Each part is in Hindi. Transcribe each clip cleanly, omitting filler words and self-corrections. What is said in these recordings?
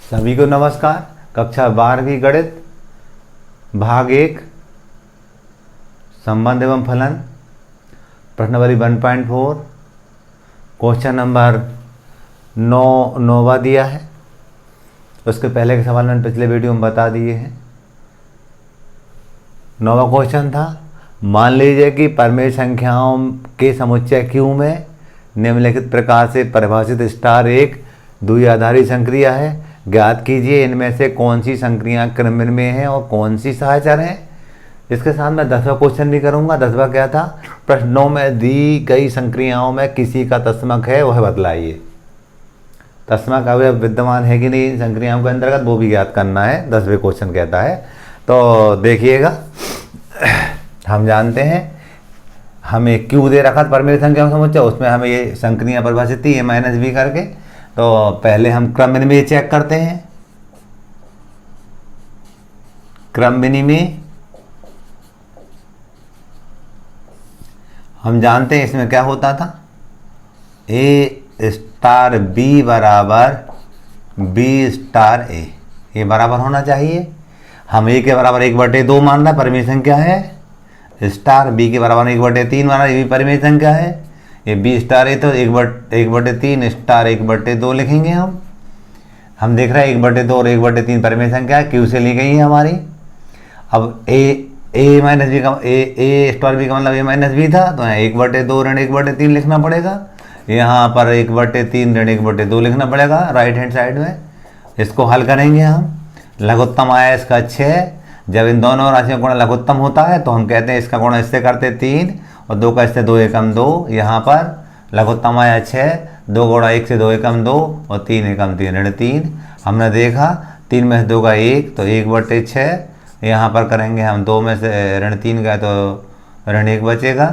सभी को नमस्कार। कक्षा 12वीं गणित भाग 1 संबंध एवं फलन प्रश्न नंबर 1.4 क्वेश्चन नंबर 9वां दिया है। उसके पहले के सवाल मैंने पिछले वीडियो में बता दिए हैं। 9वां क्वेश्चन था, मान लीजिए कि परिमेय संख्याओं के समुच्चय Q में निम्नलिखित प्रकार से परिभाषित स्टार एक द्विआधारी संक्रिया है। ज्ञात कीजिए इनमें से कौन सी संक्रियाएं क्रमबद्ध में हैं और कौन सी सहचर हैं। इसके साथ मैं 10वां क्वेश्चन भी करूंगा। 10वां क्या था, प्रश्नों में दी गई संक्रियाओं में किसी का तस्मक है वह बतलाइए। तस्मक अवयव विद्यमान है कि नहीं संक्रियाओं के अंतर्गत, वो भी ज्ञात करना है। 10वें क्वेश्चन कहता है, तो देखिएगा, हम जानते हैं हमें क्यू दे रखा था परिमेय संख्याओं का समुच्चय, उसमें हमें ये संक्रिया परिभाषित थी a-b करके। तो पहले हम क्रम विनिमय चेक करते हैं। क्रम विनिमय हम जानते हैं इसमें क्या होता था, a स्टार b बराबर b स्टार a, ये बराबर होना चाहिए। हम a के बराबर 1/2 मान रहे परिमेय संख्या है, स्टार b के बराबर 1/3 मान रहे, ये भी परिमेय संख्या है। ये b स्टार है तो 1/3 स्टार 1/2 लिखेंगे। हम देख रहे हैं 1/2 और 1/3 परिमेय संख्या क्यू से ली गई है हमारी। अब a माइनस बी का a स्टार b का मतलब a-b था, तो यहाँ 1/2 ऋण 1/3 लिखना पड़ेगा। यहाँ पर 1/3 ऋण 1/2 लिखना पड़ेगा राइट हैंड साइड में। इसको हल करेंगे हम। लघुत्तम आया इसका 6। जब इन दोनों राशियों का गुणा लघुत्तम होता है तो हम कहते हैं इसका गुणा इससे करते 3 और 2 का इससे 2 एकम 2। यहाँ पर लघुत्तम आया 6, 2 गुणा 1 से 2 एकम 2 और 3 एकम 3 ऋण 3। हमने देखा 3 में से 2 का 1 तो 1/6। यहाँ पर करेंगे हम 2 में से ऋण 3 का तो ऋण 1 बचेगा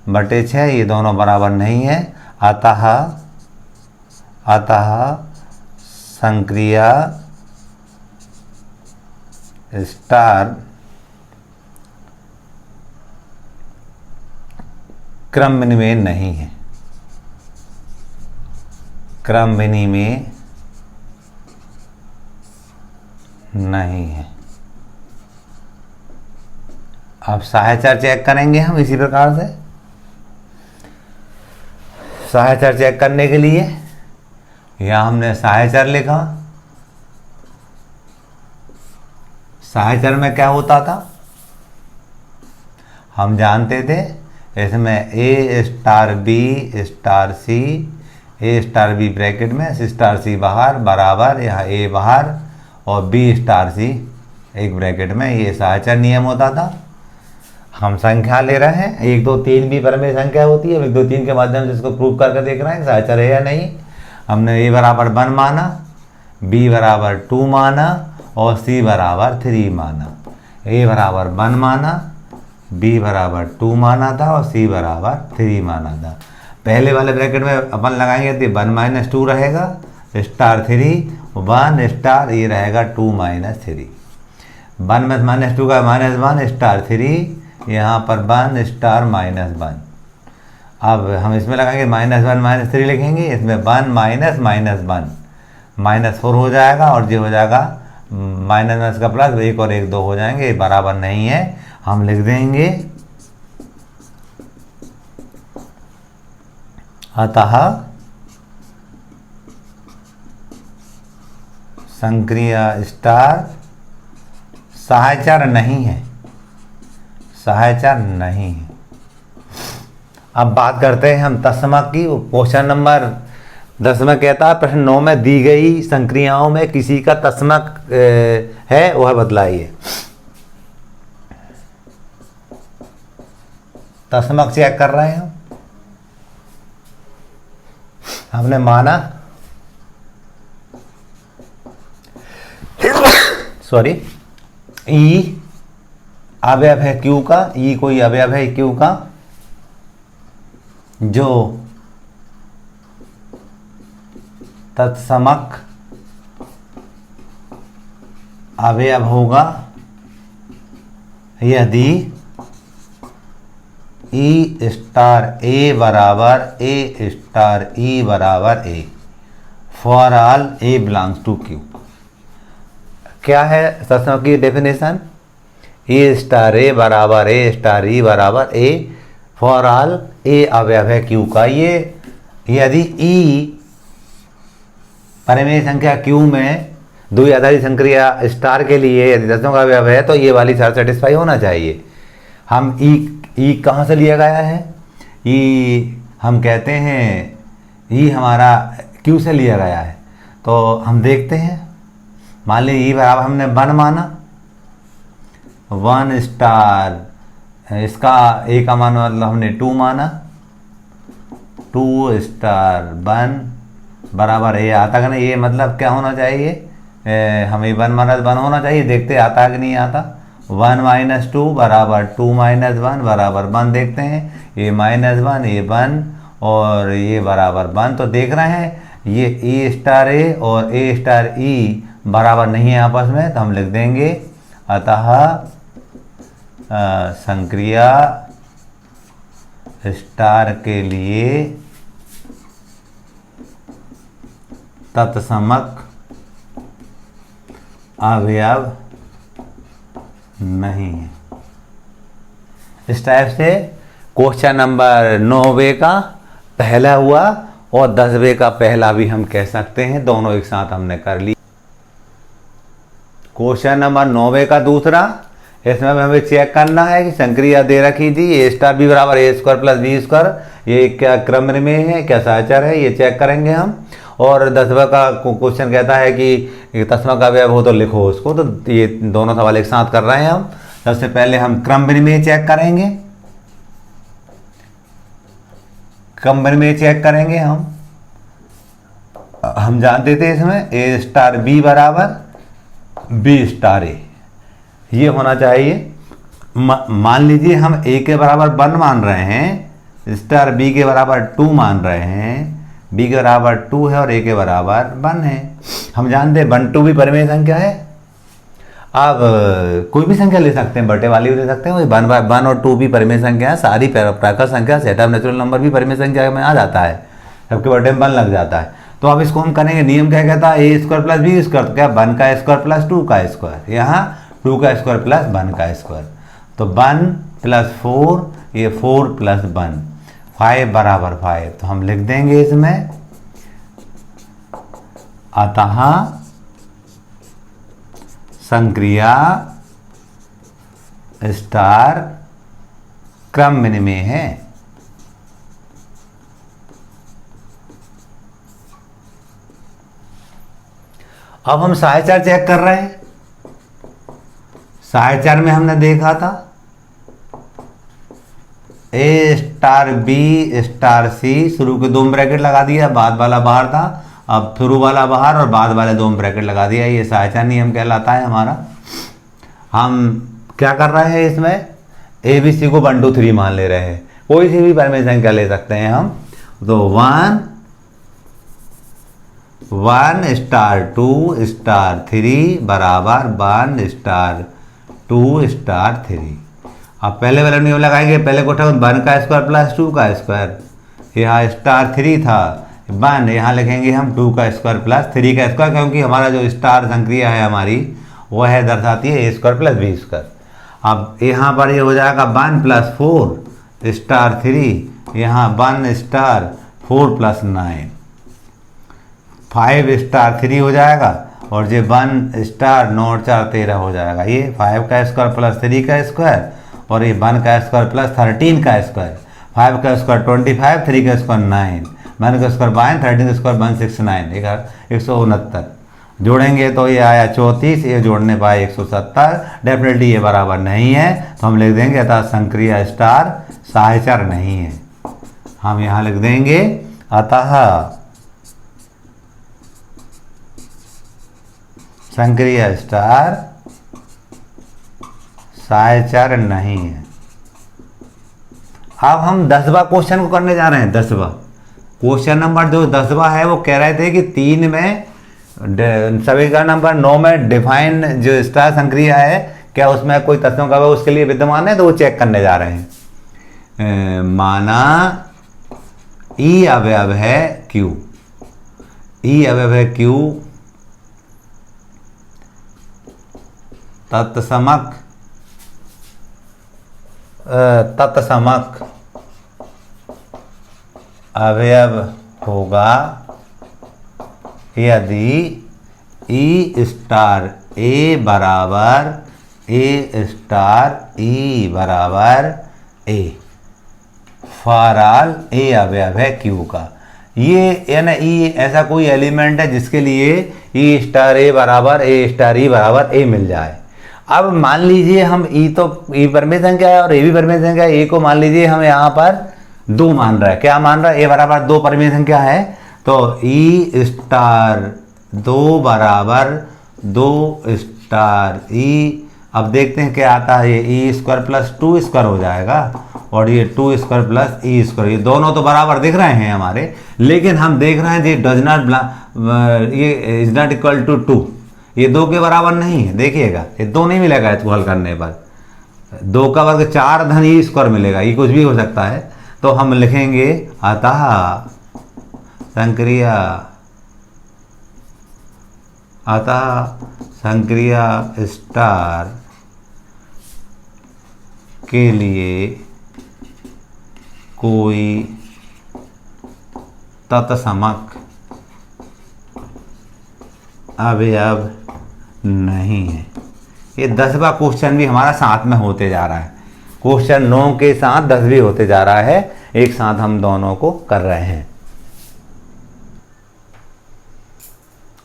बटे 6। ये दोनों बराबर नहीं है, अतः संक्रिया स्टार क्रम विनिमय नहीं है। क्रम विनिमय नहीं है। अब सहचर चेक करेंगे हम इसी प्रकार से। सहचर चेक करने के लिए यहाँ हमने सहचर लिखा। सहचर में क्या होता था, हम जानते थे इसमें a star b star c, a star b bracket में c स्टार c बाहर बराबर यहाँ a बाहर और b स्टार c एक ब्रैकेट में, ये सहचर नियम होता था। हम संख्या ले रहे हैं 1 2 3 भी परिमेय संख्या होती है। 1 2 3 के माध्यम से इसको प्रूव करके देख रहे हैं सहचर है या नहीं। हमने a बराबर 1 माना, b बराबर 2 माना और c बराबर 3 माना। a बराबर 1 माना, b बराबर 2 माना था और c बराबर 3 माना था। पहले वाले ब्रैकेट में अपन लगाएंगे तो 1 - 2 रहेगा स्टार 3, 1 स्टार ये रहेगा 2 - 3। 1 में -2 का -1 स्टार 3, यहाँ पर 1 स्टार -1। अब हम इसमें लगाएंगे -1 - 3 लिखेंगे, इसमें 1 -1 -4 हो जाएगा और ये हो जाएगा माइनस का प्लस, 1 और 1 2 हो जाएंगे, बराबर नहीं है। हम लिख देंगे अतः संक्रिया स्टार सहचर नहीं है। सहचर नहीं है। अब बात करते हैं हम तस्मक की। क्वेश्चन नंबर 10 में कहता है प्रश्न 9 में दी गई संक्रियाओं में किसी का तस्मक है वह बतलाइए। तस्मक चेक कर रहे हैं हमने माना ई अवयव है क्यू का, ई कोई अवयव है क्यू का जो तत्समक अवयव होगा यदि ई स्टार ए बराबर ए स्टार ई बराबर a for all a belongs to Q. क्या है तत्सम की डेफिनेशन? ए स्टार ए बराबर ए स्टार ई बराबर ए फॉर ऑल ए अवयव है क्यू का। ये यदि ई परिमेय संख्या क्यू में द्विआधारी संक्रिया स्टार के लिए यदि तत्सम का अवयव है तो ये वाली शर्त सेटिस्फाई होना चाहिए। हम ई कहाँ से लिया गया है? ई हम कहते हैं ई हमारा क्यू से लिया गया है। तो हम देखते हैं, मान लीजिए ई बराबर हमने 1 माना, 1 स्टार, इसका ए का मान मतलब हमने 2 माना, 2 स्टार 1 बराबर ए आता कि नहीं? ये मतलब क्या होना चाहिए? हमें 1 माइनस 1 होना चाहिए। देखते आता है कि नहीं आता। 1 माइनस 2 बराबर 2 माइनस 1 बराबर 1। देखते हैं ये -1 ये 1 और ये बराबर 1। तो देख रहे हैं ये ए स्टार ए और ए स्टार ई बराबर नहीं है आपस में, तो हम लिख देंगे अतः संक्रिया स्टार के लिए तत्समक अवयव नहीं है। इस टाइप से क्वेश्चन नंबर 9वें का पहला हुआ और 10वें का पहला भी हम कह सकते हैं, दोनों एक साथ हमने कर ली। क्वेश्चन नंबर 9वें का दूसरा, इसमें हमें चेक करना है कि संक्रिया दे रखी थी ए स्टार बी बराबर ए स्क्वायर प्लस बी स्क्वायर, ये क्या क्रम में है, क्या सहचर है, ये चेक करेंगे हम। और 10वां का क्वेश्चन कहता है कि तत्सम का अवयव हो तो लिखो उसको। तो ये दोनों सवाल एक साथ कर रहे हैं हम। सबसे पहले हम क्रम में चेक करेंगे, क्रम में चेक करेंगे हम जानते थे इसमें ए स्टार बी बराबर बी स्टार ए, ये होना चाहिए। मान लीजिए हम ए के बराबर 1 मान रहे हैं, स्टार बी के बराबर 2 मान रहे हैं, बी के बराबर 2 है और ए के बराबर 1 है। हम जानते हैं 1 2 भी परिमेय संख्या है। आप कोई भी संख्या ले सकते हैं, बटे वाली भी ले सकते हैं। 1 और 2 भी परिमेय संख्या है। सारी प्राकृत संख्या सेट ऑफ नेचुरल नंबर भी परिमेय संख्या में आ जाता है, सबके बटे में 1 लग जाता है। तो अब इसको हम करेंगे, नियम क्या कहता है? ए स्क्वायर प्लस बी स्क्वायर, तो क्या 1 का स्क्वायर प्लस 2 का स्क्वायर, यहाँ 2 का स्क्वायर प्लस 1 का स्क्वायर। तो 1 प्लस 4 ये 4 प्लस 1 5 बराबर 5। तो हम लिख देंगे इसमें अतः संक्रिया स्टार क्रम में है। अब हम सहचर चेक कर रहे हैं। सहचर में हमने देखा था ए स्टार बी स्टार सी, शुरू के 2 ब्रैकेट लगा दिया, बाद वाला बाहर था, अब शुरू वाला बाहर और बाद वाले 2 ब्रैकेट लगा दिया। ये सहचर नियम कहलाता है हमारा। हम क्या कर रहे हैं इसमें? ए बी सी को 1 2 3 मान ले रहे हैं, कोई सी भी परिमेय संख्या ले सकते हैं हम। तो 1 स्टार 2 स्टार 3 बराबर 1 स्टार 2 स्टार 3। अब पहले वाला नियम लगाएंगे, पहले को उठा 1 का स्क्वायर प्लस 2 का स्क्वायर, यहाँ स्टार 3 था 1, यहाँ लिखेंगे हम 2 का स्क्वायर प्लस 3 का स्क्वायर, क्योंकि हमारा जो स्टार संक्रिया है हमारी वह है दर्शाती है ए स्क्वायर प्लस बी स्क्वायर। अब यहाँ पर ये हो जाएगा 1 प्लस 4 स्टार 3, यहाँ 1 स्टार 4 प्लस 9 5 स्टार 3 हो जाएगा, और ये 1 स्टार 9 और 4 13 हो जाएगा। ये 5 का स्क्वायर प्लस 3 का स्क्वायर और ये 1 का स्क्वायर प्लस 13 का स्क्वायर, 5 का स्क्वायर 25, 3 का स्क्वायर 9, 1 का स्क्वायर 12, 13 का स्क्वायर 169, 169 जोड़ेंगे तो ये आया 34, ये जोड़ने पाए 170। डेफिनेटली ये बराबर नहीं है, तो हम लिख देंगे अतः संक्रिया स्टार सहचर नहीं है। हम यहाँ लिख देंगे अतः संक्रिया स्टार सहचर नहीं है। अब हम 10वां क्वेश्चन को करने जा रहे हैं। 10वां क्वेश्चन नंबर जो 10वां है वो कह रहे थे कि 3 में समीकरण नंबर 9 में डिफाइन जो स्टार संक्रिया है, क्या उसमें कोई तत्वों का उसके लिए विद्यमान है, तो वो चेक करने जा रहे हैं। माना ई अवयव है Q, ई अवयव है Q तत्समक अवयव होगा यदि E स्टार A बराबर A स्टार E बराबर A फॉर ऑल A अवयव है Q का। ये यानी E ऐसा कोई एलिमेंट है जिसके लिए E स्टार A बराबर A स्टार E बराबर A मिल जाए। अब मान लीजिए हम E तो E परमेय संख्या है और A भी परमेय संख्या है। A को मान लीजिए हम यहाँ पर 2 मान रहा है। क्या मान रहा है? A बराबर 2 परमेय संख्या है, तो E स्टार 2 बराबर 2 स्टार E। अब देखते हैं क्या आता है। ये E स्क्वायर प्लस 2 स्क्वायर हो जाएगा और ये 2 स्क्वायर प्लस E स्क्वायर, ये दोनों तो बराबर दिख रहे हैं हमारे, लेकिन हम देख रहे हैं ये डज नॉट, ये इज नॉट इक्वल टू 2, ये 2 के बराबर नहीं है। देखिएगा ये 2 नहीं मिलेगा इसको हल करने पर। 2 का वर्ग 4 धन E स्क्वायर मिलेगा, ये कुछ भी हो सकता है। तो हम लिखेंगे अतः संक्रिया स्टार के लिए कोई तत्समक अवयव नहीं है। ये 10वां क्वेश्चन भी हमारा साथ में होते जा रहा है। क्वेश्चन 9 के साथ 10 भी होते जा रहा है, एक साथ हम दोनों को कर रहे हैं।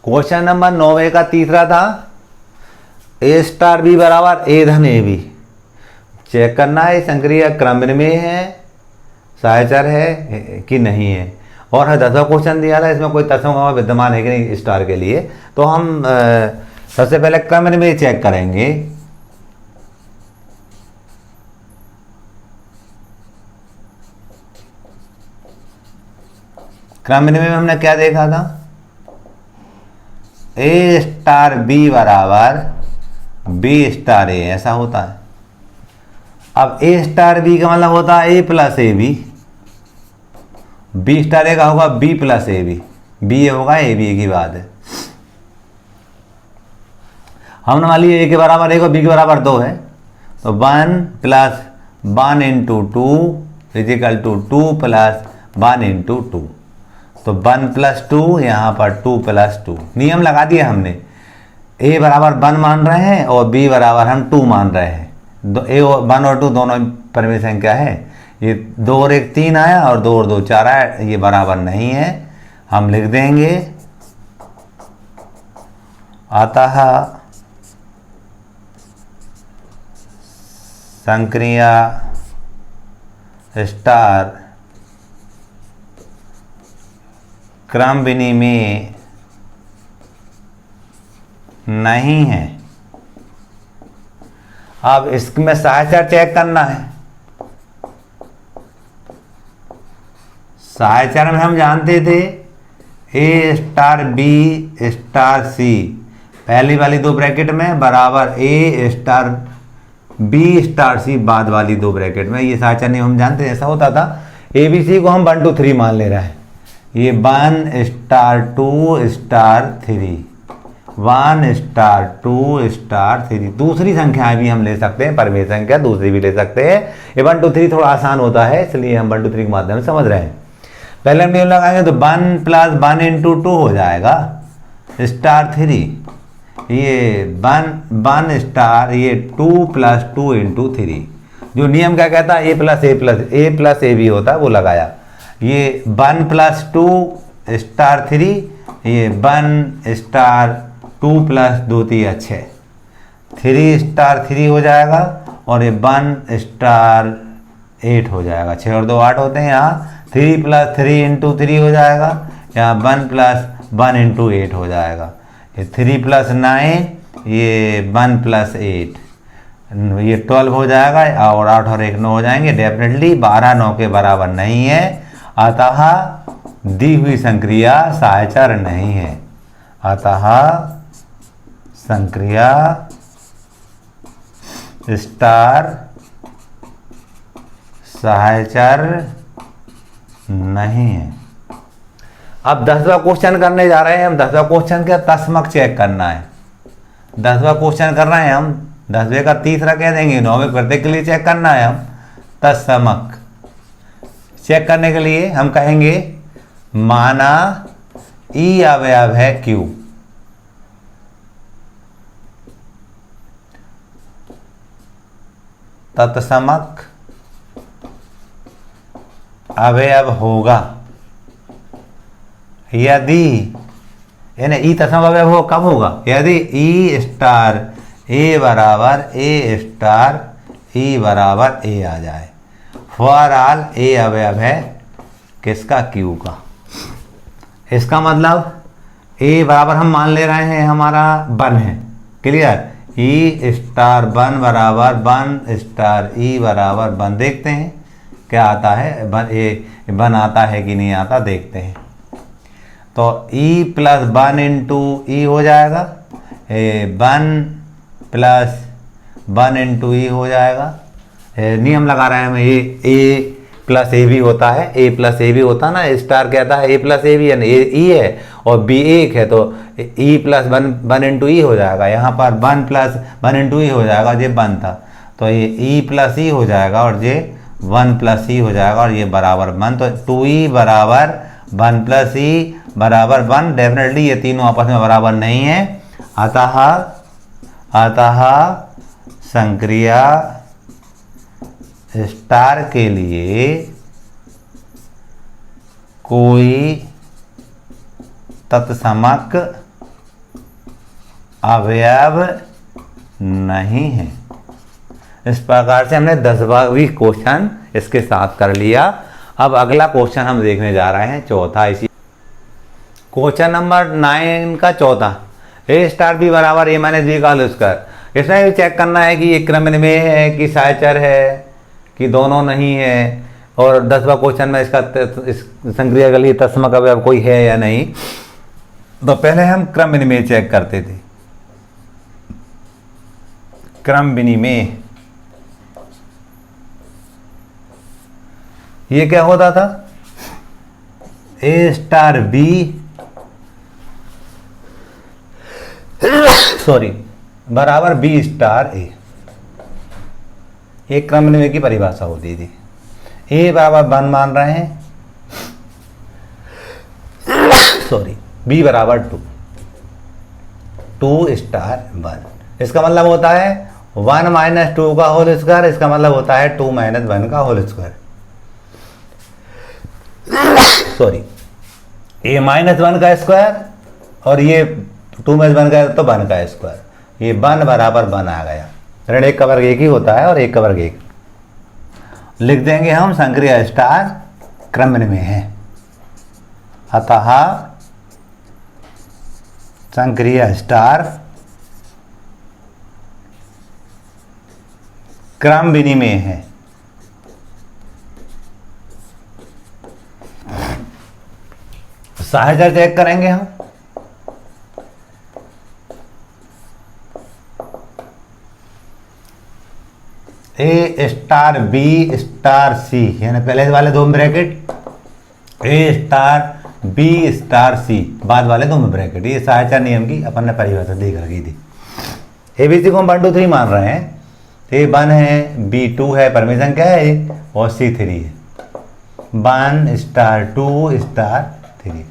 क्वेश्चन नंबर 9 का तीसरा था A स्टार B बराबर A धन AB। चेक करना है संक्रिया क्रम में है, सहचर है कि नहीं है। और 10वां क्वेश्चन दिया था, इसमें कोई तत्समक विद्यमान है कि नहीं स्टार के लिए। तो हम सबसे पहले क्रम में चेक करेंगे। क्रम में हमने क्या देखा था? A स्टार B बराबर B स्टार A, ऐसा होता है। अब A स्टार B का मतलब होता है A plus a b. B star A का होगा B plus a b, B होगा A B की बात है। हमने मान लिया A के बराबर 1 और B के बराबर 2 है, तो 1 plus 1 into 2 equal to 2 plus 1 into 2। तो 1 प्लस 2, यहाँ पर 2 प्लस 2। नियम लगा दिया हमने। A बराबर 1 मान रहे हैं और B बराबर हम 2 मान रहे हैं। A 1 और 2 दोनों परमेय संख्या है। ये 2 और 1 3 आया और 2 और 2 4 आया, ये बराबर नहीं है। हम लिख देंगे अतः संक्रिया स्टार क्रम विनिमय नहीं है। अब इसमें सहचर चेक करना है। सहचर में हम जानते थे A star B star C, पहली वाली 2 ब्रैकेट में बराबर A star B star C बाद वाली 2 ब्रैकेट में। ये सहचर नियम हम जानते थे, ऐसा होता था। ABC को हम 1 2 3 मान ले रहे हैं। ये 1 स्टार 2 स्टार 3, 1 स्टार 2 स्टार 3। दूसरी संख्याएं भी हम ले सकते हैं, परमेय संख्या दूसरी भी ले सकते हैं। ये 1 2 3 थोड़ा आसान होता है, इसलिए हम 1 2 3 के माध्यम से समझ रहे हैं। पहले हम नियम लगाएंगे तो 1 प्लस 1 इंटू 2 हो जाएगा स्टार 3। ये 1 स्टार, ये 2 प्लस 2 इंटू 3। जो नियम क्या कहता है? A प्लस ए बी होता है, वो लगाया। ये 1 प्लस 2 स्टार 3, ये 1 स्टार 2 प्लस 2 3 6, 3 स्टार 3 हो जाएगा और ये 1 स्टार 8 हो जाएगा। 6 और 2 8 होते हैं। यहाँ 3 प्लस 3 इंटू 3 हो जाएगा, यहाँ 1 प्लस 1 इंटू 8 हो जाएगा। ये 3 प्लस 9, ये 1 प्लस 8, ये 12 हो जाएगा और 8 और 1 9 हो जाएंगे। डेफिनेटली 12 9 के बराबर नहीं है, अतः दी हुई संक्रिया सहचर नहीं है। अतः संक्रिया स्टार सहचर नहीं है। अब 10वां क्वेश्चन करने जा रहे हैं हम। 10वां क्वेश्चन क्या? तत्समक चेक करना है। 10वां क्वेश्चन कर रहे हैं हम 10वें का तीसरा कह देंगे, 9वें प्रत्येक के लिए चेक करना है हम। तत्समक चेक करने के लिए हम कहेंगे माना ई अवयव है क्यू, तत्समक अवयव होगा यदि, यानी ई तत्समक अवयव हो कब होगा, यदि ई स्टार ए बराबर ए स्टार ई बराबर ए आ जाए। फॉर ऑल ए अवयव है किसका, क्यू का। इसका मतलब ए बराबर हम मान ले रहे हैं हमारा 1 है, क्लियर। ई स्टार 1 बराबर 1 स्टार ई बराबर 1, देखते हैं क्या आता है, 1 आता है कि नहीं आता, देखते हैं। तो ई प्लस 1 इंटू ई हो जाएगा, 1 प्लस 1 इंटू ई हो जाएगा। नियम लगा रहे हैं हम, ए प्लस ए भी होता है, ए प्लस ए भी होता है ना, स्टार कहता है ए प्लस ए भी, यानी ई है और बी 1 है, तो ई प्लस 1 इंटू ई हो जाएगा। यहाँ पर 1 प्लस 1 इंटू ई हो जाएगा, ये 1 था, तो ये ई प्लस ई हो जाएगा और ये 1 प्लस ई हो जाएगा और ये बराबर 1, तो 2e बराबर 1 प्लस ई बराबर 1। डेफिनेटली ये तीनों आपस में बराबर नहीं है, अतः संक्रिया स्टार के लिए कोई तत्समक अवयव नहीं है। इस प्रकार से हमने 10वां क्वेश्चन इसके साथ कर लिया। अब अगला क्वेश्चन हम देखने जा रहे हैं, चौथा। इसी क्वेश्चन नंबर 9 का चौथा, ए स्टार बी बराबर ए माइनस बी का होल स्क्वायर। इसमें भी चेक करना है कि ये क्रम में है कि सहचर है कि दोनों नहीं है, और 10वां क्वेश्चन में इसका इस संक्रिया के लिए तत्समक अवयव कोई है या नहीं। तो पहले हम क्रम विनिमय चेक करते थे। क्रम विनिमय ये क्या होता था, ए स्टार बी बराबर बी स्टार ए, एक क्रम विनिमय की परिभाषा होती थी। ए बराबर 1 मान रहे हैं, बी बराबर 2 स्टार 1। इसका मतलब होता है 1 माइनस 2 का होल स्क्वायर, इसका मतलब होता है 2 माइनस 1 का होल स्क्वायर। ए माइनस 1 का स्क्वायर और ये 2 माइनस 1 का तो 1 का स्क्वायर, ये 1 बराबर 1 आ गया। ऋण 1 का वर्ग 1 ही होता है और 1 का वर्ग 1 लिख देंगे हम। संक्रिया स्टार क्रम में है, अतः संक्रिया स्टार क्रम विनिमय है। सहचर चेक करेंगे हम। ए स्टार बी स्टार सी, यानी पहले वाले 2 ब्रैकेट, ए स्टार बी स्टार सी, बाद वाले 2 ब्रैकेट। ये सहचर नियम की अपन ने परिभाषा देख रखी थी। एबीसी को हम 1 2 3 मान रहे हैं, ए 1 है, बी 2 है, परमिशन क्या है, और सी 3 है। 1 स्टार 2 स्टार 3,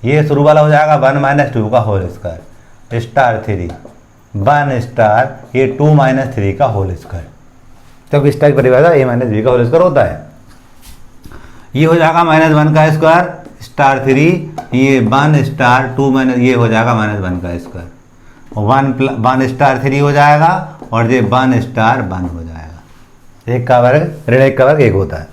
ये शुरू वाला हो जाएगा 1 माइनस 2 का होल स्क्वायर स्टार 3, 1 स्टार ये 2 माइनस 3 का होल स्क्वायर। जब इस टाइप परिभाषा ए माइनस बी का होल स्क्वायर होता है, ये हो जाएगा -1 का स्क्वायर स्टार 3, ये 1 स्टार 2 माइनस ये हो जाएगा -1 का स्क्वायर, 1 स्टार 3 हो जाएगा और ये 1 स्टार 1 हो जाएगा। 1 का वर्ग ऋण 1 का वर्ग 1 होता है।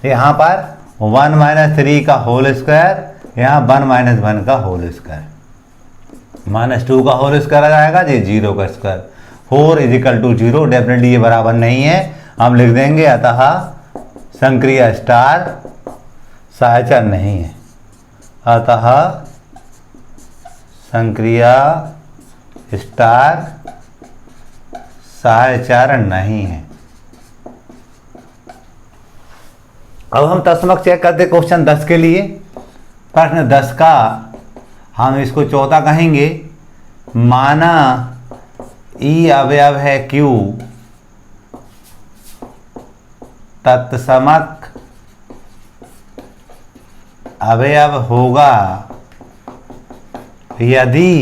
यहाँ पर 1 माइनस 3 का होल स्क्वायर, यहाँ 1 माइनस 1 का होल स्क्वायर, -2 का होल स्क्वायर आ जाएगा, ये 0 का स्क्वायर। 4 = 0, डेफिनेटली ये बराबर नहीं है, हम लिख देंगे अतः संक्रिया स्टार सहचर नहीं है। अतः संक्रिया स्टार सहचर नहीं है। अब हम तत्समक चेक करते क्वेश्चन 10 के लिए। प्रश्न 10 का हम इसको चौथा कहेंगे, माना ई अवयव है क्यू, तत्समक अवयव होगा यदि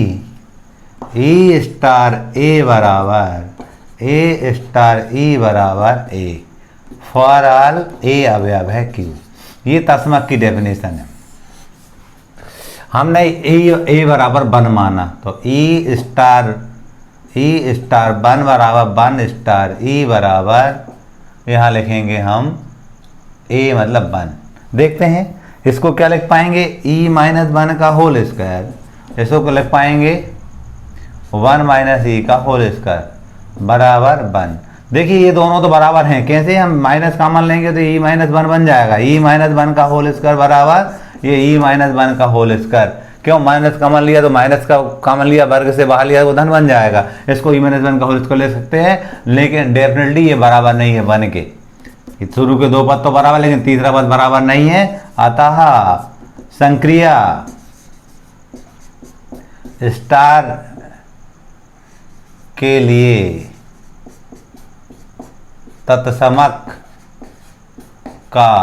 ई स्टार ए बराबर ए स्टार ई बराबर ए, फॉर ऑल ए अवयव है क्यू। ये तस्मक की डेफिनेशन है। हमने ए बराबर 1 माना तो ई स्टार 1 बराबर 1 स्टार ई बराबर यहाँ लिखेंगे हम ए मतलब 1। देखते हैं इसको क्या लिख पाएंगे, ई माइनस 1 का होल स्क्वायर, इसको लिख पाएंगे 1 माइनस ई का होल स्क्वायर बराबर 1। देखिए ये दोनों तो बराबर हैं, कैसे हम माइनस कॉमन लेंगे तो ई माइनस 1 बन जाएगा, ई माइनस 1 का होल स्क्वायर बराबर ये ई माइनस 1 का होल स्क्वायर। क्यों माइनस कॉमन लिया तो माइनस का कॉमन लिया, वर्ग से बाहर लिया वो धन बन जाएगा, इसको ई माइनस 1 का होल स्क्वायर ले सकते हैं। लेकिन डेफिनेटली ये बराबर नहीं है 1 के, शुरू के 2 पद तो बराबर लेकिन तीसरा पद बराबर नहीं है। अतः संक्रिया स्टार के लिए तत्समक का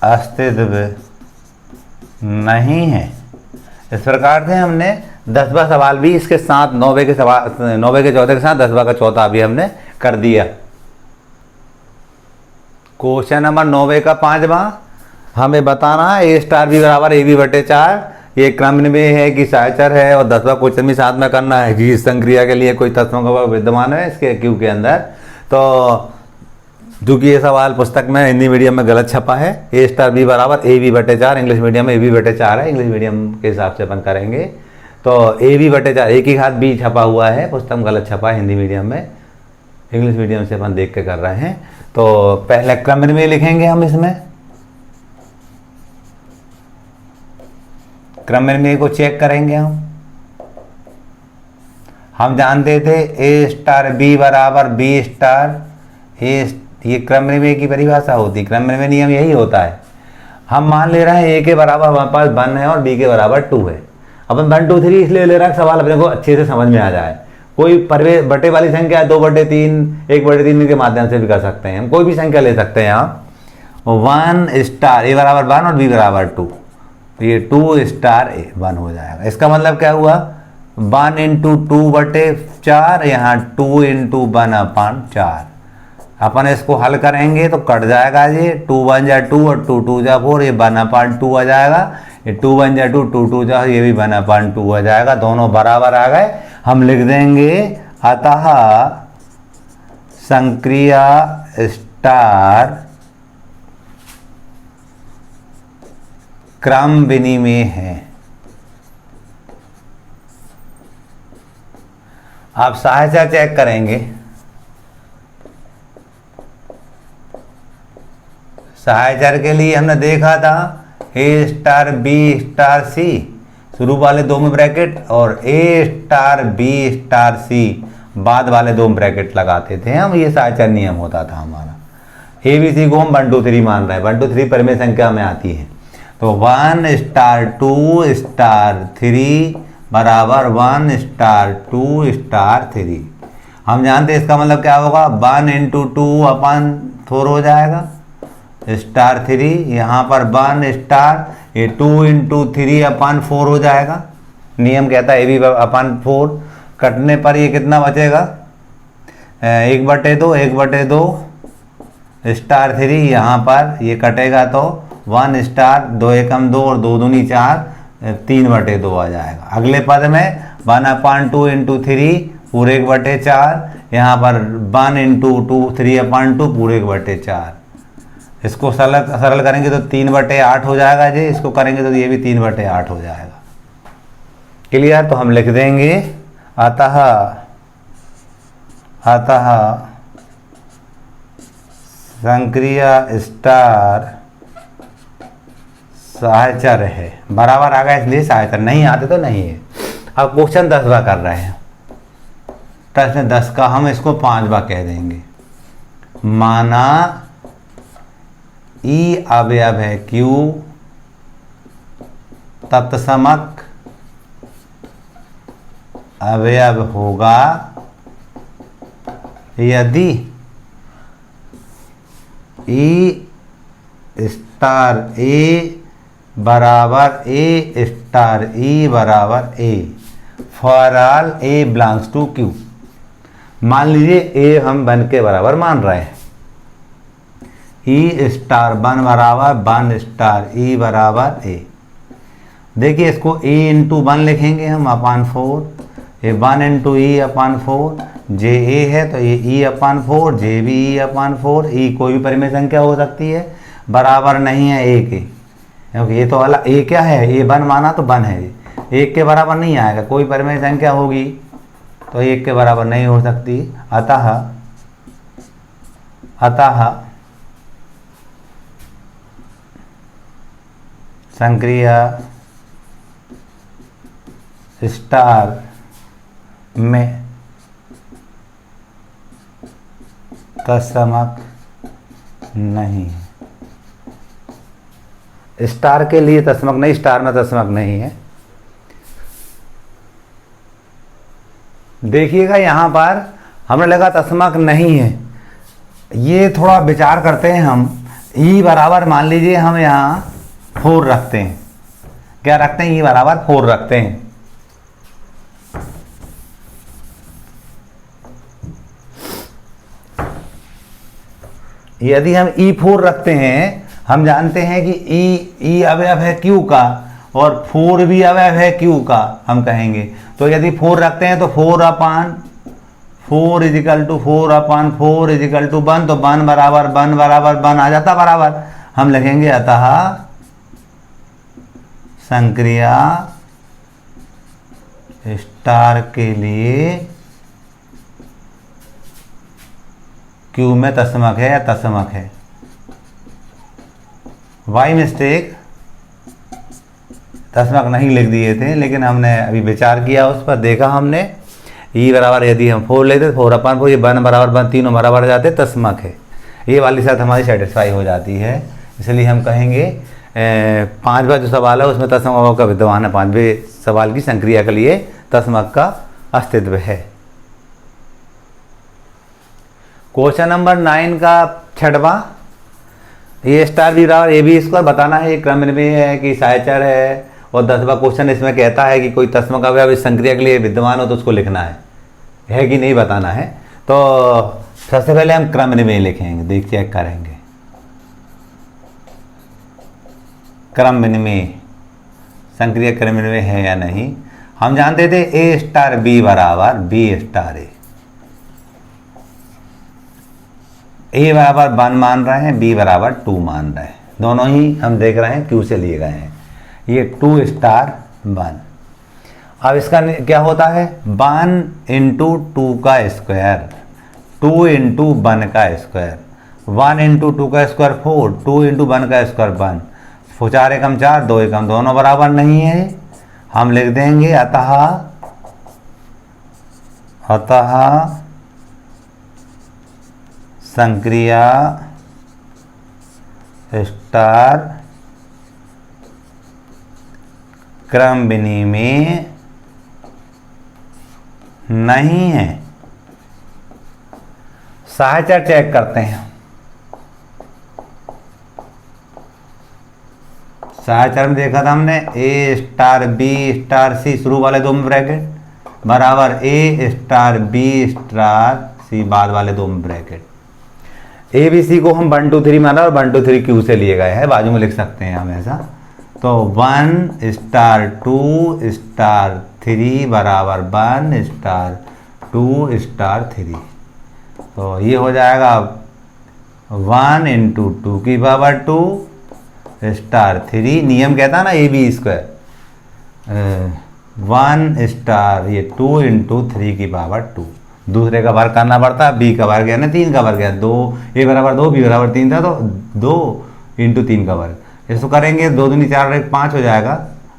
अस्तित्व नहीं है। इस प्रकार से हमने 10वां सवाल भी इसके साथ 9वें के सवाल 9वें के चौथे के साथ 10वां का चौथा भी हमने कर दिया। क्वेश्चन नंबर 9वें का 5वां हमें बताना है ए स्टार बी बराबर ए बी बटे 4। ये क्रम में है कि सहचर है, और 10वां क्वेश्चन भी साथ में करना है कि इस संक्रिया के लिए कोई तत्वों का विद्यमान है इसके क्यू के अंदर। तो क्योंकि ये सवाल पुस्तक में हिंदी मीडियम में गलत छपा है, ए स्टार बी बराबर ए बी बटे 4, इंग्लिश मीडियम में ए बी बटे 4 है, इंग्लिश मीडियम के हिसाब से अपन करेंगे। तो ए बी बटे 4 एक ही हाथ बी छपा हुआ है, पुस्तक में गलत छपा है हिंदी मीडियम में, इंग्लिश मीडियम से अपन देख के कर रहे हैं। तो पहले क्रम में लिखेंगे हम, इसमें क्रम में को चेक करेंगे हम जानते थे ए स्टार बी बराबर बी स्टार ए, ये क्रम में की परिभाषा होती है, क्रम में नियम यही होता है। हम मान ले रहे हैं ए के बराबर हमारे पास 1 है और बी के बराबर 2 है। अपन 1 2 3 इसलिए ले रहे हैं सवाल अपने को अच्छे से समझ में आ जाए। कोई बटे वाली संख्या है 2 बटे 3 1 बटे 3 के माध्यम से भी कर सकते हैं, हम कोई भी संख्या ले सकते हैं यहाँ। 1 स्टार ए बराबर 1 और बी बराबर 2, ये 2 स्टार ए 1 हो जाएगा। इसका मतलब क्या हुआ, 1 इंटू 2 बटे 4, यहाँ 2 इंटू 1/4। अपन इसको हल करेंगे तो कट जाएगा, ये 2 1 जा 2 और 2 2 जा 4, ये 1/2 आ जाएगा, ये 2 1 जा 2 2 2 जा ये भी 1/2 आ जाएगा, दोनों बराबर आ गए। हम लिख देंगे अतः संक्रिया स्टार क्रम विनिमेय है। आप सहायता चेक करेंगे, सहायचर के लिए हमने देखा था ए स्टार बी स्टार सी, शुरू वाले 2 में ब्रैकेट, और ए स्टार बी स्टार सी बाद वाले 2 ब्रैकेट लगाते थे हम, ये सहायचर नियम होता था हमारा। ए बी सी को हम 1 2 3 मान रहे हैं, 1 2 3 परिमेय संख्या में आती है। तो 1 स्टार 2 स्टार 3 बराबर 1 स्टार 2 स्टार 3। हम जानते हैं इसका मतलब क्या होगा, 1 इंटू 2/4 हो जाएगा, स्टार 3 यहाँ पर 1 स्टार, ये 2 इंटू 3/4 हो जाएगा। नियम कहता है ए बी अपन 4, कटने पर ये कितना बचेगा, 1/2 1/2 स्टार 3, यहाँ पर ये कटेगा तो 1 स्टार 2 एकम 2 और 2 दूनी 4, 3/2 आ जाएगा। अगले पद में 1/2 इंटू 3 पूरे 1/4, यहाँ पर 1 इंटू 2 3/2 पूरे 1/4। इसको सरल करेंगे तो 3/8 हो जाएगा जी, इसको करेंगे तो ये भी 3/8 हो जाएगा। क्लियर, तो हम लिख देंगे अतः संक्रिया स्टार सहायचर है, बराबर आ गया इसलिए सहायचर, नहीं आते तो नहीं है। अब क्वेश्चन 10वां कर रहे हैं, प्रश्न 10 का हम इसको 5वां कह देंगे। माना ई अवयव है क्यू, तत्समक अवयव होगा यदि ई स्टार ए बराबर ए स्टार ई बराबर a for all a belongs to Q. मान लीजिए ए हम 1 के बराबर मान रहे हैं, ई स्टार 1 बराबर 1 स्टार ई बराबर ए। देखिए इसको ए इंटू 1 लिखेंगे हम अपान 4, ये 1 इंटू ई अपान 4, जे ए है तो ये ई अपान 4, जे भी ई अपान 4। ई कोई भी परिमेय संख्या हो सकती है, बराबर नहीं है ए के, क्योंकि ये तो वाला ए क्या है, ए 1 माना तो 1 है, ये 1 के बराबर नहीं आएगा। कोई परिमेय संख्या होगी तो 1 के बराबर नहीं हो सकती। अतः संक्रिया स्टार में तत्समक नहीं है। स्टार के लिए तत्समक नहीं, स्टार में तत्समक नहीं है। देखिएगा यहाँ पर हमने लगा तत्समक नहीं है, ये थोड़ा विचार करते हैं हम। ई बराबर मान लीजिए हम यहाँ 4 रखते हैं, क्या रखते हैं, ई बराबर 4 रखते हैं। यदि हम E4 रखते हैं, हम जानते हैं कि ई अवयव है Q का और 4 भी अवयव है Q का, हम कहेंगे। तो यदि 4 रखते हैं तो 4 upon 4 equal to 4 upon 4 equal to 1, तो 1 बराबर 1 बराबर 1 आ जाता बराबर। हम लिखेंगे अतः संक्रिया स्टार के लिए क्यू में तत्समक है या तत्समक है। बाई मिस्टेक तत्समक नहीं लिख दिए थे, लेकिन हमने अभी विचार किया उस पर, देखा हमने ई बराबर यदि हम 4 लेते 4 अपान 4, ये 1 बराबर 1 तीनों बराबर जाते तत्समक है। ये वाली शर्त हमारी सेटिस्फाई हो जाती है, इसलिए हम कहेंगे 5वां जो सवाल है उसमें तत्समक का विद्यमान है। 5वें सवाल की संक्रिया के लिए तत्समक का अस्तित्व है। क्वेश्चन नंबर 9 का 6वां, ए स्टार बी बराबर ए बी स्क्वायर बताना है, क्रम में है कि साहचर है। और 10वां क्वेश्चन इसमें कहता है कि कोई तत्समक अवयव इस संक्रिया के लिए विद्यमान हो तो उसको लिखना है कि नहीं बताना है। तो सबसे पहले हम क्रम में लिखेंगे, देख चेक करेंगे क्रम में संक्रिया क्रम में है या नहीं। हम जानते थे ए स्टार बी बराबर बी स्टार ए बराबर 1 मान रहे हैं, बी बराबर 2 मान रहे हैं, दोनों ही हम देख रहे हैं क्यू से लिए गए हैं। ये 2 स्टार 1। अब इसका क्या होता है, 1 इंटू 2 का स्क्वायर, 2 इंटू 1 का स्क्वायर, 1 इंटू 2 का स्क्वायर 4, 2 इंटू 1 का स्क्वायर 1, 4 एकम 4, 2 एकम दोनों बराबर नहीं है। हम लिख देंगे अतः संक्रिया स्टार क्रम में नहीं है। साहचर चेक करते हैं। साहचर में देखा था हमने ए स्टार बी स्टार सी शुरू वाले 2 ब्रैकेट बराबर ए स्टार बी स्टार सी बाद वाले 2 ब्रैकेट। ए बी सी को हम 1 2 3 माना और 1 2 3 क्यू से लिए गए हैं, बाजू में लिख सकते हैं हम ऐसा। तो 1 स्टार 2 स्टार 3 बराबर 1 स्टार 2 स्टार 3। तो ये हो जाएगा 1 इंटू 2 की पावर 2 स्टार 3। नियम कहता है ना ए बी स्क्वायर, 1 स्टार ये 2 इंटू 3 की पावर 2। दूसरे का वर्ग करना पड़ता है, बी का वर्ग यानी 3 का वर्ग है, 2 ए बराबर 2 बी बराबर 3 था, तो 2 इंटू 3 का वर्ग। इसको करेंगे 2 दूनी 4 1 5 हो जाएगा,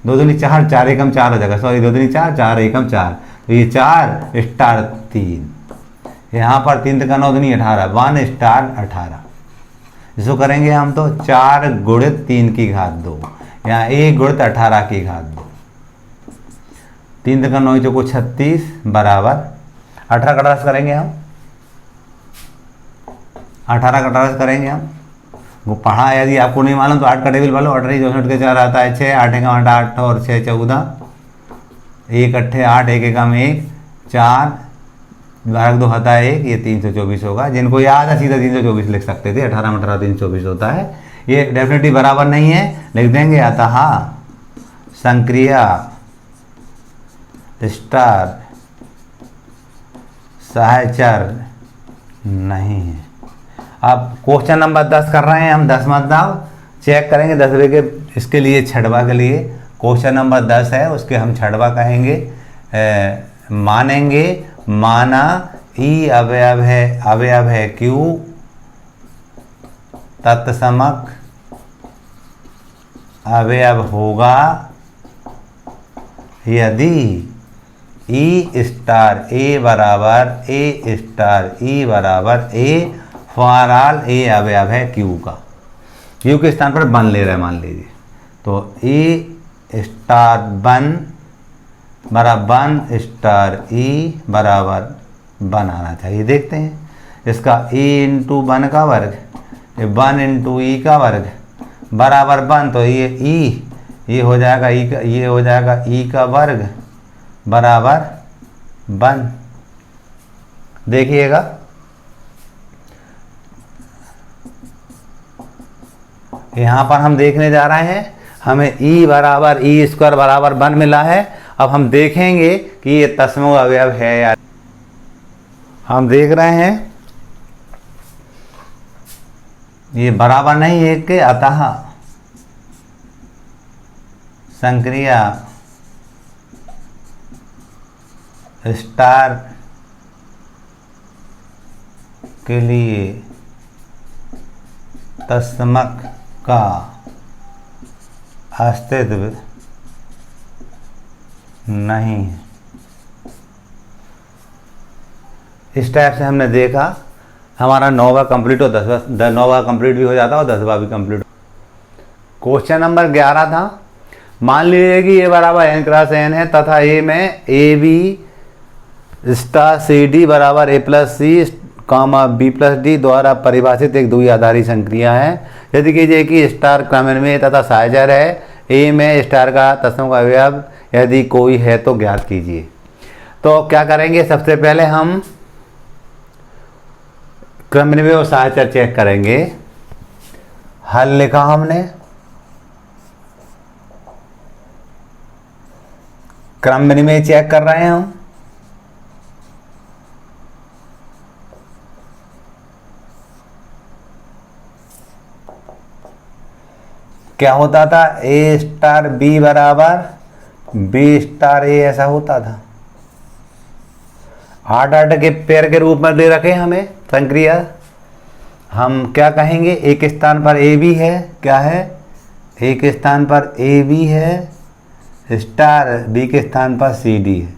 2 दूनी 4 4 एकम 4 हो जाएगा, सॉरी 2 दूनी 4 4 एकम 4, तो ये 4 स्टार 3, यहाँ पर 3 का 9 दूनी 18, 1 स्टार 18। इसको करेंगे हम तो 4 गुणित 3 की घात 2, यहाँ 1 गुणित 18 की घात 2। 3 का 9 चौको 36 बराबर 18 का 10 करेंगे हम, 18 का 10 करेंगे हम। वो पढ़ा, यदि आपको नहीं मालूम तो 8 का टेबल वालो, 18 64 के 4 आता है 6, 8 का 8 8 और 6 14, 1 8 8, 1 1 1 4, 12 2 होता है 1, ये 324 होगा। जिनको याद है सीधा 324 लिख सकते थे, 18 में 18 324 होता है। ये डेफिनेटली बराबर नहीं है, लिख देंगे अतः संक्रिया स्टार सहचर नहीं है। अब क्वेश्चन नंबर 10 कर रहे हैं हम, 10 मतलब चेक करेंगे 10वें के, इसके लिए छठवा के लिए क्वेश्चन नंबर 10 है, उसके हम छठवा कहेंगे। मानेंगे, माना ई अवयव है क्यू तत्समक अवयव होगा यदि ई स्टार ए बराबर ए स्टार ई बराबर ए फॉर ऑल ए अवयव है क्यू का। क्यू के स्थान पर वन ले रहे हैं मान लीजिए, तो ए स्टार वन बराबर वन स्टार ई बराबर वन आना चाहिए। देखते हैं इसका ए इंटू वन का वर्ग, 1 इंटू ई का वर्ग बराबर 1, तो ये हो जाएगा ई का, ये हो जाएगा ई का वर्ग बराबर 1। देखिएगा यहाँ पर हम देखने जा रहे हैं, हमें ई बराबर ई स्क्वायर बराबर 1 मिला है। अब हम देखेंगे कि ये तस्मक अवयव है या, हम देख रहे हैं ये बराबर नहीं है कि, अतः संक्रिया स्टार के लिए तस्मक का अस्तित्व नहीं है। इस टाइप से हमने देखा, हमारा 9वां कंप्लीट हो 9वां कंप्लीट भी हो जाता और 10वां भी कंप्लीट। क्वेश्चन नंबर 11 था, मान लीजिए कि ए बराबर n क्रॉस n है तथा ए में a B star c d बराबर a plus c comma b plus d द्वारा परिभाषित एक द्विआधारी संक्रिया है। यदि कीजिए कि स्टार क्रमन्वय तथा सहचर है, ए में स्टार का तस्मक अवयव यदि कोई है तो ज्ञात कीजिए। तो क्या करेंगे, सबसे पहले हम क्रमन्वय और सहचर चेक करेंगे। हल लिखा हमने, क्रमन्वय चेक कर रहे हैं हम। क्या होता था, ए स्टार बी बराबर बी स्टार ए, ऐसा होता था। 8 के पेयर के रूप में दे रखे हमें संक्रिया। हम क्या कहेंगे, एक स्थान पर ए बी है, क्या है, एक स्थान पर ए बी है, स्टार बी के स्थान पर सी डी है।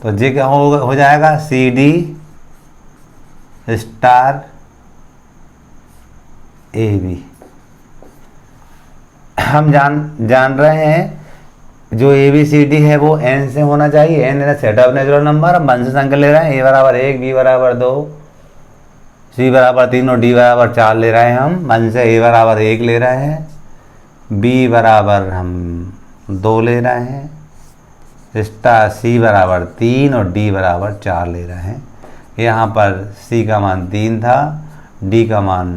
तो ये क्या हो जाएगा, c d star a b. हम जान रहे हैं जो ए बी सी डी है वो n से होना चाहिए। n है सेट ऑफ नेचुरल नंबर, हम 1 से संख्या ले रहे हैं। a बराबर 1, b बराबर 2, c बराबर 3 और d बराबर 4 ले रहे हैं। हम 1 से a बराबर 1 ले रहे हैं, b बराबर हम 2 ले रहे हैं, स्टार c बराबर 3 और d बराबर 4 ले रहे हैं। यहाँ पर c का मान 3 था, d का मान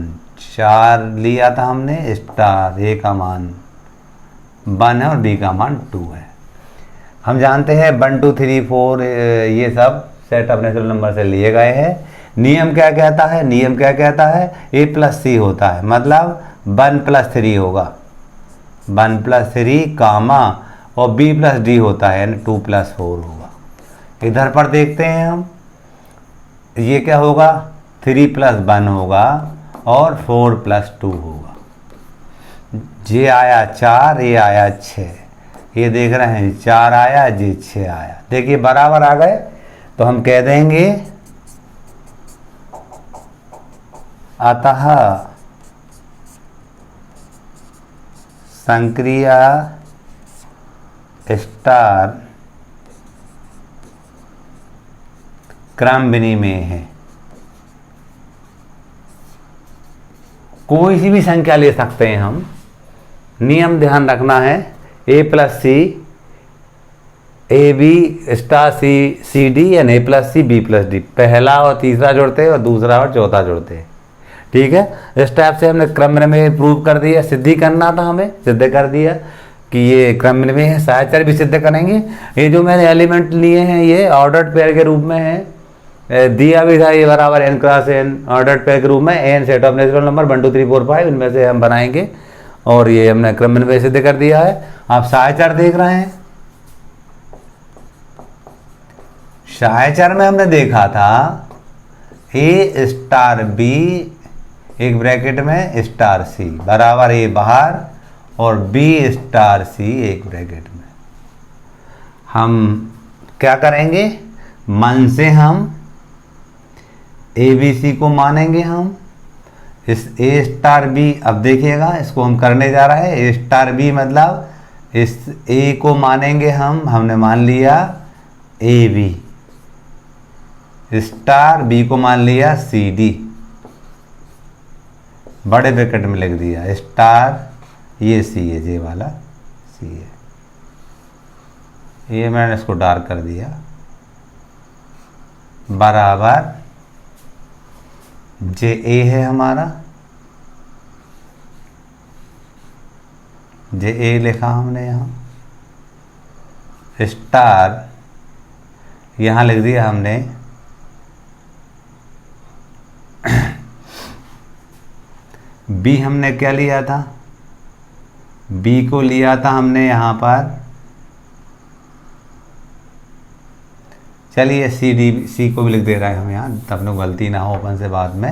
4 लिया था हमने, स्टार a का मान 1 है और b का मान 2 है। हम जानते हैं 1 2 3 4 ये सब सेट ऑफ नेचुरल नंबर से लिए गए हैं। नियम क्या कहता है, नियम क्या कहता है, a प्लस सी होता है, मतलब 1 प्लस 3 होगा, 1 प्लस 3 कामा और b प्लस d होता है, यानी 2 प्लस 4 होगा। इधर पर देखते हैं हम, ये क्या होगा, 3 प्लस 1 होगा और 4 प्लस 2 होगा। ये आया 4, ये आया 6, ये देख रहे हैं 4 आया, ये 6 आया। देखिए बराबर आ गए, तो हम कह देंगे अतः संक्रिया स्टार क्रम विनिमेय है। कोई सी भी संख्या ले सकते हैं हम, नियम ध्यान रखना है a plus C A B star C C D या A plus C B plus D, पहला और तीसरा जोड़ते हैं और दूसरा और चौथा जोड़ते हैं। ठीक है, इस टाइप से हमने क्रम में प्रूव कर दिया, सिद्धि करना था हमें, सिद्ध कर दिया कि ये क्रम में है। सहायचर भी सिद्ध करेंगे। ये जो मैंने एलिमेंट लिए हैं ये ऑर्डर्ड पेयर के रूप में है, दिया भी था ये बराबर n cross n ordered pair के रूप में, n set of natural number 1 2 3 4 5 इनमें से हम बनाएंगे और ये हमने क्रम में सिद्ध कर दिया है। आप सहायचर देख रहे हैं, सहायचर में हमने देखा था a स्टार b एक ब्रैकेट में स्टार c बराबर a बाहर और b स्टार c एक ब्रैकेट में। हम क्या करेंगे, मन से हम ABC को मानेंगे, हम इस a स्टार b, अब देखिएगा इसको हम करने जा रहे हैं। a स्टार b मतलब इस a को मानेंगे हम, हमने मान लिया AB, स्टार b को मान लिया CD, बड़े ब्रैकेट में लिख दिया स्टार, ये C है, जे वाला C है, ये मैंने इसको डार्क कर दिया, बराबर जे A है हमारा, जे A लिखा हमने यहाँ, स्टार यहाँ लिख दिया हमने B हमने क्या लिया था, B को लिया था हमने यहाँ पर, चलिए C को भी लिख दे रहे हैं हम यहाँ, तब न गलती ना हो अपन से बाद में।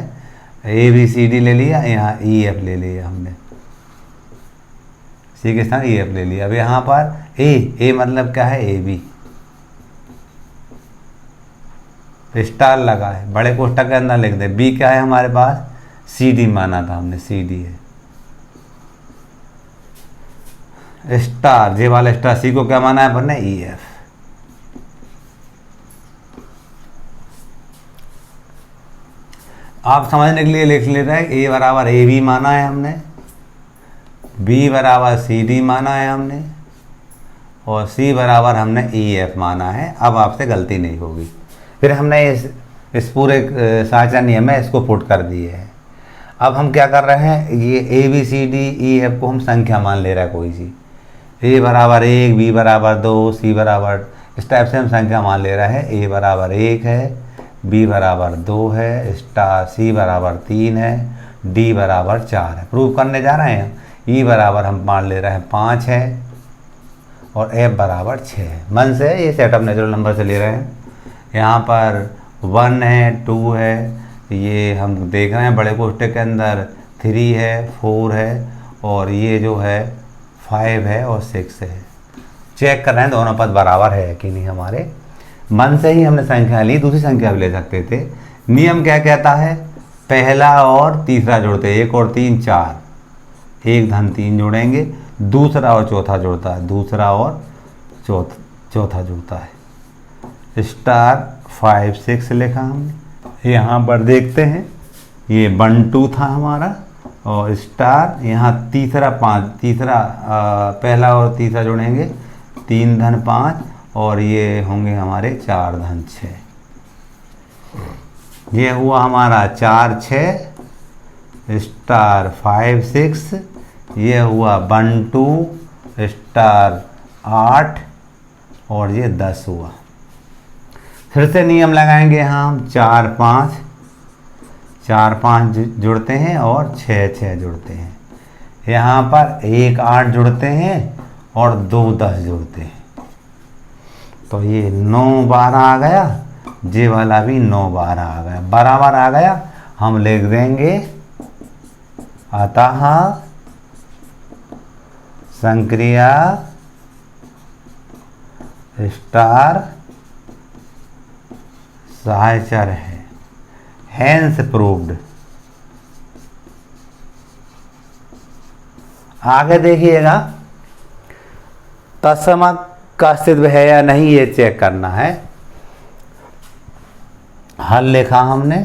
ABCD ले लिया, यहाँ EF ले लिया हमने, C के स्थान EF ले लिया। अब यहाँ पर A मतलब क्या है, AB, स्टार लगा है, बड़े कोष्ठक के अंदर लिख दे। B क्या है हमारे पास, CD माना था हमने, CD है, स्टार जे वाला स्टार, C को क्या माना है अपन ने, EF। आप समझने के लिए लिख ले रहे हैं, A बराबर AB माना है हमने, B बराबर CD माना है हमने और C बराबर हमने EF माना है। अब आपसे गलती नहीं होगी। फिर हमने इस पूरे सहायचर नियम में इसको पुट कर दिए है। अब हम क्या कर रहे हैं, ये ABCDEF को हम संख्या मान ले रहा है कोई सी, A बराबर 1, B बराबर 2, C बराबर, इस टाइप से हम संख्या मान ले रहा है। A बराबर 1 है, B बराबर 2 है, स्टार C बराबर 3 है, D बराबर 4 है। प्रूव करने जा रहे हैं। E बराबर हम मान ले रहे हैं 5 है और F बराबर 6 है। मन से ये सेट ऑफ नेचुरल नंबर से ले रहे हैं। यहाँ पर 1 है, 2 है, ये हम देख रहे हैं बड़े कोष्ठक के अंदर 3 है, 4 है और ये जो है 5 है और 6 है। चेक कर रहे हैं दोनों पद बराबर है कि नहीं हमारे। मन से ही हमने संख्या ली, दूसरी संख्या भी ले सकते थे। नियम क्या कहता है, पहला और तीसरा जोड़ते हैं, 1 और 3 4, 1 धन 3 जोड़ेंगे, दूसरा और चौथा जोड़ता है, दूसरा और चौथा जोड़ता है। स्टार 5 6 लिखा हमने। यहाँ पर देखते हैं ये 1 2 था हमारा और स्टार यहाँ तीसरा पहला और तीसरा जोड़ेंगे, 3 धन 5 और ये होंगे हमारे 4 धन 6। ये हुआ हमारा 4 6 स्टार 5 6, ये हुआ 1 2 स्टार 8 और ये 10 हुआ। फिर से नियम लगाएंगे हम, 4 5 जुड़ते हैं और 6 6 जुड़ते हैं। यहाँ पर 1 8 जुड़ते हैं और 2 10 जुड़ते हैं, तो ये 9 12 आ गया, जे वाला भी 9 12 आ गया, बराबर आ गया। हम लिख देंगे अतः संक्रिया स्टार सहायचर है, हैंस प्रूव्ड। आगे देखिएगा, तस्मत् का अस्तित्व है या नहीं ये चेक करना है। हल लिखा हमने,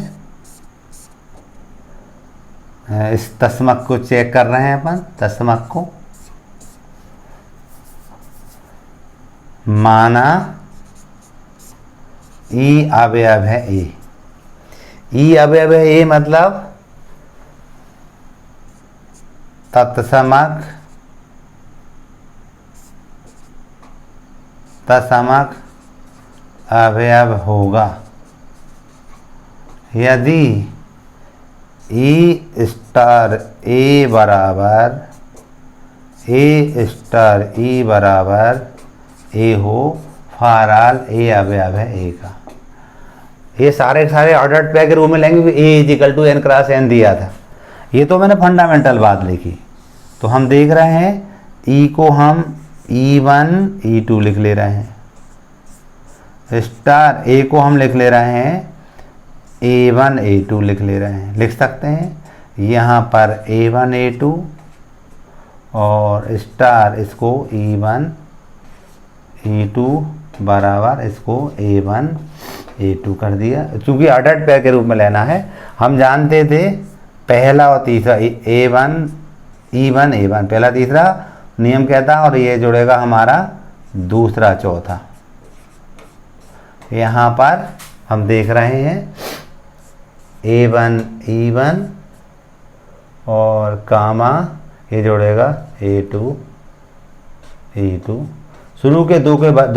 इस तस्मक को चेक कर रहे हैं अपन। तस्मक को माना ई अवयव है ए, ई अवयव है ए मतलब तत्समक तत्समक अवयव होगा यदि ई स्टार ए बराबर ए स्टार ई बराबर ए हो, फॉर ऑल ए अवयव है ए का। ये सारे ऑर्डर्ड पेयर के रूप में लेंगे, A is equal to n cross n दिया था। ये तो मैंने फंडामेंटल बात लिखी। तो हम देख रहे हैं ई को हम E1 E2 लिख ले रहे हैं, स्टार ए को हम लिख ले रहे हैं A1 A2 लिख ले रहे हैं, लिख सकते हैं यहाँ पर A1 A2 और स्टार इसको E1 E2 बराबर इसको A1 A2 कर दिया। चूँकि ऑर्डर्ड पेयर के रूप में लेना है, हम जानते थे पहला और तीसरा A1 E1 A1 पहला तीसरा नियम कहता है, और ये जुड़ेगा हमारा दूसरा चौथा। यहाँ पर हम देख रहे हैं A1 E1 और कामा ये जुड़ेगा A2 E2। शुरू के दो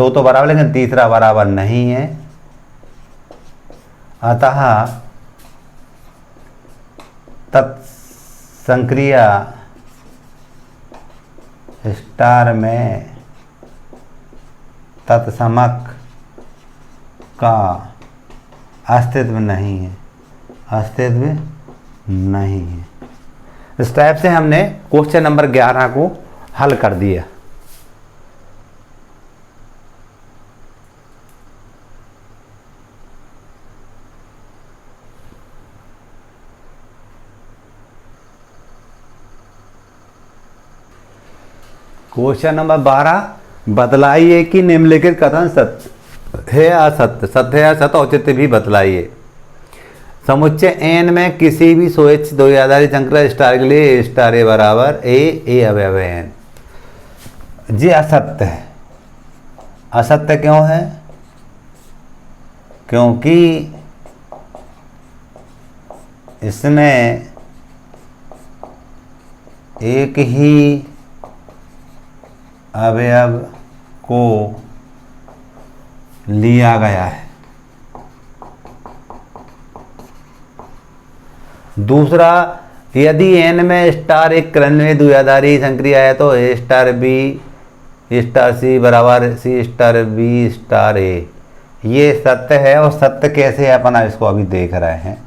तो बराबर, लेकिन तीसरा बराबर नहीं है, अतः तत्संक्रिया स्टार में तत्समक का अस्तित्व नहीं है, अस्तित्व नहीं है। इस टाइप से हमने क्वेश्चन नंबर 11 को हल कर दिया। क्वेश्चन नंबर 12, बतलाइए कि निम्नलिखित कथन सत्य है या असत्य, सत्य है असत्य, औचित्य भी बतलाइए। समुच्चय एन में किसी भी स्वेच्छ द्विआधारी संख्या स्टार के लिए स्टार ए बराबर ए अवयव है एन। जी असत्य है। असत्य क्यों है? क्योंकि इसमें एक ही अवयव को लिया गया है। दूसरा, यदि एन में स्टार एक क्रमनिर्णय द्विआधारी संक्रिया है तो ए स्टार बी स्टार सी बराबर सी स्टार बी स्टार ए। ये सत्य है। और सत्य कैसे है अपन इसको अभी देख रहे हैं।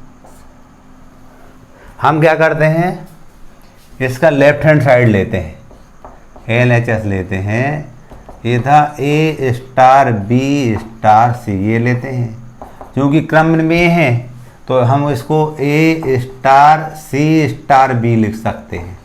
हम क्या करते हैं, इसका लेफ्ट हैंड साइड लेते हैं, LHS लेते हैं। ये था ए स्टार बी स्टार सी, ये लेते हैं। क्योंकि क्रम में है तो हम इसको ए स्टार सी स्टार बी लिख सकते हैं,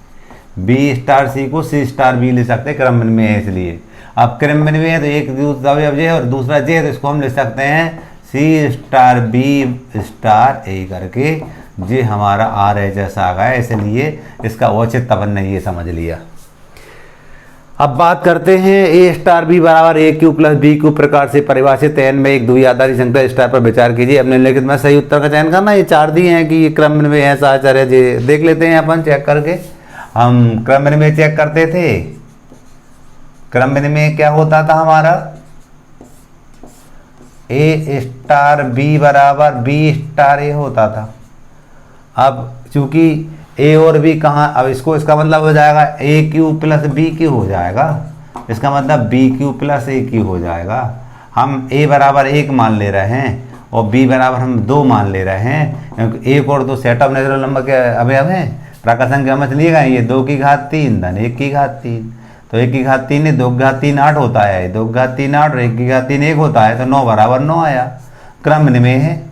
बी स्टार सी को सी स्टार बी लिख सकते हैं, क्रम में है इसलिए। अब क्रम में है तो एक दूसरा अवयव है और दूसरा जे है, तो इसको हम लिख सकते हैं सी स्टार बी स्टार ए करके। जे हमारा RHS आ गया, इसलिए इसका औचित्य अपन ने ये समझ लिया। अब बात करते हैं ए स्टार बी बराबर ए क्यू प्लस बी क्यू प्रकार से परिभाषित एन में एक द्विआधारी संख्या स्टार पर विचार कीजिए। अपने लिखित में सही उत्तर का चयन करना। ये चार दिए हैं कि ये क्रम में है, साचार है, जी देख लेते हैं अपन चेक करके। हम क्रम में चेक करते थे, क्रम में क्या होता था हमारा, ए स्टार बी बराबर बी स्टार ए होता था। अब चूंकि ए और बी कहाँ, अब इसको इसका मतलब हो जाएगा ए क्यू प्लस बी क्यू हो जाएगा, इसका मतलब बी क्यू प्लस ए क्यू हो जाएगा। हम ए बराबर 1 मान ले रहे हैं और बी बराबर हम 2 मान ले रहे हैं, क्योंकि एक और तो सेट ऑफ नेचुरल नंबर के अवयव हैं। प्राकृत संख्या में चलिएगा, ये 2 की घात 3 धन 1 की घात 3, तो 1 की घात 3 है, 2 की घात 3 8 होता है, 2 की घात 3 8 और 1 की घात 3 1 होता है, तो 9 बराबर 9 आया। क्रम में है।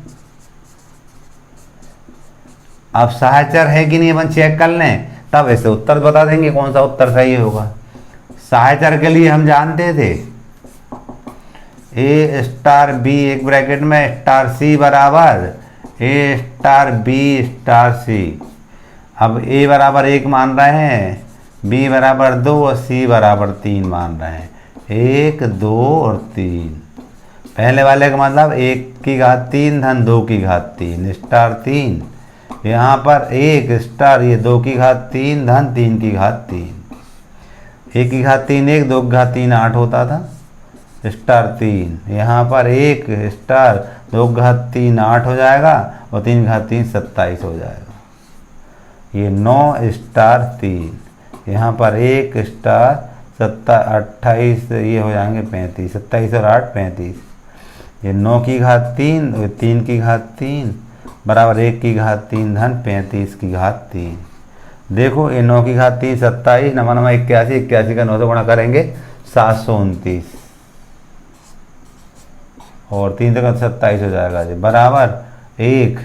अब सहाचर है कि नहीं अपन चेक कर लें, तब ऐसे उत्तर बता देंगे कौन सा उत्तर सही होगा। सहाचर के लिए हम जानते थे ए स्टार बी एक ब्रैकेट में स्टार सी बराबर ए स्टार बी स्टार सी। अब ए बराबर 1 मान रहे हैं, बी बराबर 2 और सी बराबर 3 मान रहे हैं। 1 2 और 3, पहले वाले का मतलब 1 की घात 3 धन 2 की घात 3 स्टार 3। यहाँ पर 1 स्टार ये 2 की घात 3 धन 3 की घात 3। 1 की घात 3 1, 2 की घात 3 8 होता था स्टार 3। यहाँ पर 1 स्टार 2 की घात 3 8 हो जाएगा और 3 की घात 3 27 हो जाएगा। ये 9 स्टार 3। यहाँ पर 1 स्टार 28 ये हो जाएंगे 35, 27 और 8 35। ये 9 की घात 3 3 की घात 3 बराबर 1 की घात 3 धन 35 की घात 3। देखो ये 9 की घात 3 27, 9 9 81, 81 का 9 से गुणा करेंगे 729 और 3 से 27 हो जाएगा जी बराबर 1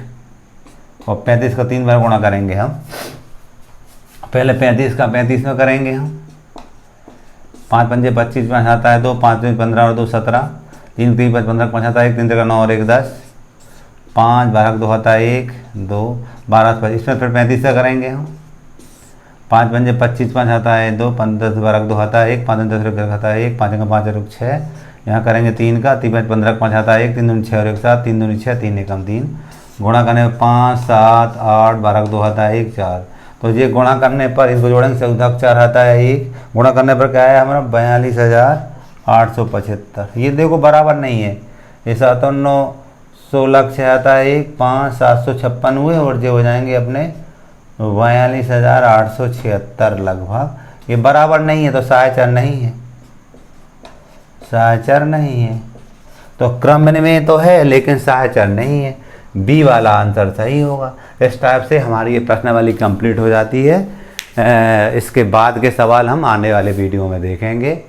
और 35 का 3 बार गुणा करेंगे हम। पहले 35 का 35 में करेंगे हम। 5 पंजे 25 में आता है 2, 5 में 15 और 2 17, 3 3 5 15 5 आता है 1, 3 3 9 और 1 10, 5 12 2 आता है 1 2 12 25। इसमें फिर 35 से करेंगे हम। 5 पंजे 25 5 आता है 2, 15 12 2 आता है 1, 5 10 रुक आता है 1, 5 का 5 रुक 6। यहाँ करेंगे 3 का 3 5 15 5 आता है 1, 3 दूनी 6 और 1 7, 3 दूनी 6 3 एकम 3। गुणा करने में 5 7 8 12 2 आता है 1 4। तो ये गुणा करने पर इसको जोड़ेंगे 14 4 आता है 1। गुणा करने पर क्या है हमारा 42,875। ये देखो बराबर नहीं है, ये 57 16 6 आता है 1, 5 756 हुए और ये हो जाएंगे अपने 42,876 लगभग। ये बराबर नहीं है तो सहचर नहीं है, सहचर नहीं है। तो क्रम में तो है लेकिन सहचर नहीं है। बी वाला आंसर सही होगा। इस टाइप से हमारी ये प्रश्नावली कंप्लीट हो जाती है। इसके बाद के सवाल हम आने वाले वीडियो में देखेंगे।